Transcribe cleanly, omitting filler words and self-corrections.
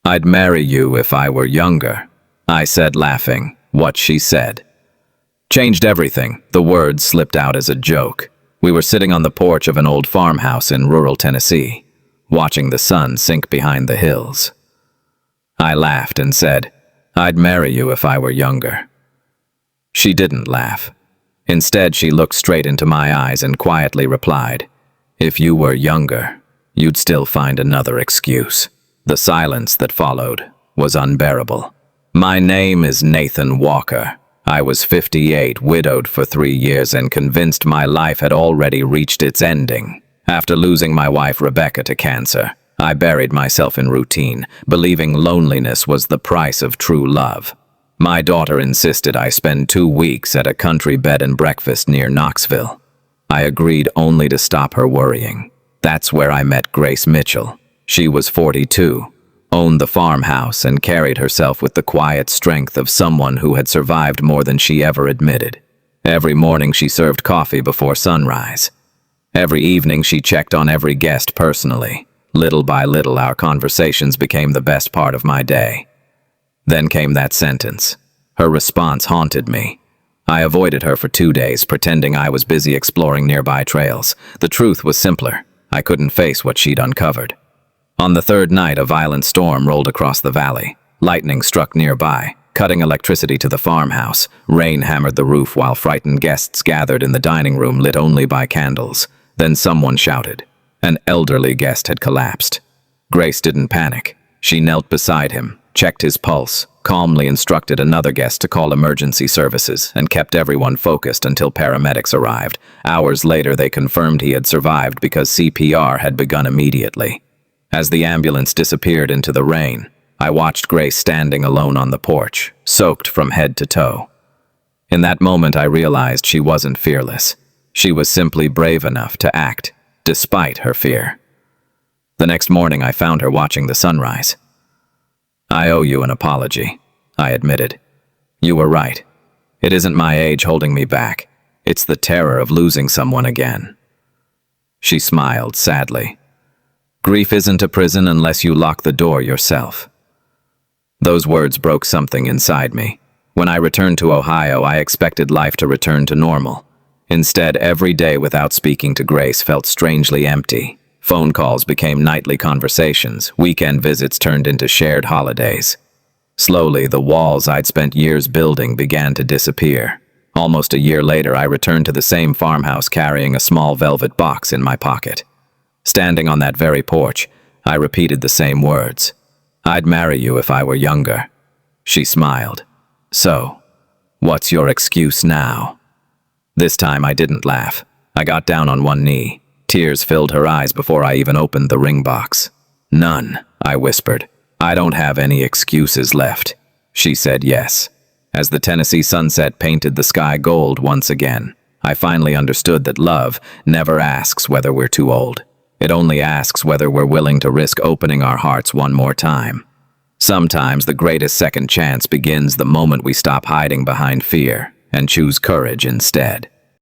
"I'd marry you if I were younger," I said, laughing. What she said changed everything. The words slipped out as a joke. We were sitting on the porch of an old farmhouse in rural Tennessee, watching the sun sink behind the hills. I laughed and said, "I'd marry you if I were younger." She didn't laugh. Instead, she looked straight into my eyes and quietly replied, "If you were younger, you'd still find another excuse." The silence that followed was unbearable. My name is Nathan Walker. I was 58, widowed for 3 years, and convinced my life had already reached its ending. After losing my wife Rebecca to cancer, I buried myself in routine, believing loneliness was the price of true love. My daughter insisted I spend 2 weeks at a country bed and breakfast near Knoxville. I agreed only to stop her worrying. That's where I met Grace Mitchell. She was 42, owned the farmhouse, and carried herself with the quiet strength of someone who had survived more than she ever admitted. Every morning she served coffee before sunrise. Every evening she checked on every guest personally. Little by little, our conversations became the best part of my day. Then came that sentence. Her response haunted me. I avoided her for 2 days, pretending I was busy exploring nearby trails. The truth was simpler. I couldn't face what she'd uncovered. On the 3rd night, a violent storm rolled across the valley. Lightning struck nearby, cutting electricity to the farmhouse. Rain hammered the roof while frightened guests gathered in the dining room, lit only by candles. Then someone shouted. An elderly guest had collapsed. Grace didn't panic. She knelt beside him, checked his pulse, calmly instructed another guest to call emergency services, and kept everyone focused until paramedics arrived. Hours later, they confirmed he had survived because CPR had begun immediately. As the ambulance disappeared into the rain, I watched Grace standing alone on the porch, soaked from head to toe. In that moment, I realized she wasn't fearless. She was simply brave enough to act, despite her fear. The next morning, I found her watching the sunrise. "I owe you an apology," I admitted. "You were right. It isn't my age holding me back. It's the terror of losing someone again." She smiled sadly. "Grief isn't a prison unless you lock the door yourself." Those words broke something inside me. When I returned to Ohio, I expected life to return to normal. Instead, every day without speaking to Grace felt strangely empty. Phone calls became nightly conversations. Weekend visits turned into shared holidays. Slowly, the walls I'd spent years building began to disappear. Almost a year later, I returned to the same farmhouse carrying a small velvet box in my pocket. Standing on that very porch, I repeated the same words. "I'd marry you if I were younger." She smiled. "So, what's your excuse now?" This time I didn't laugh. I got down on one knee. Tears filled her eyes before I even opened the ring box. "None," I whispered. "I don't have any excuses left." She said yes. As the Tennessee sunset painted the sky gold once again, I finally understood that love never asks whether we're too old. It only asks whether we're willing to risk opening our hearts one more time. Sometimes the greatest second chance begins the moment we stop hiding behind fear and choose courage instead.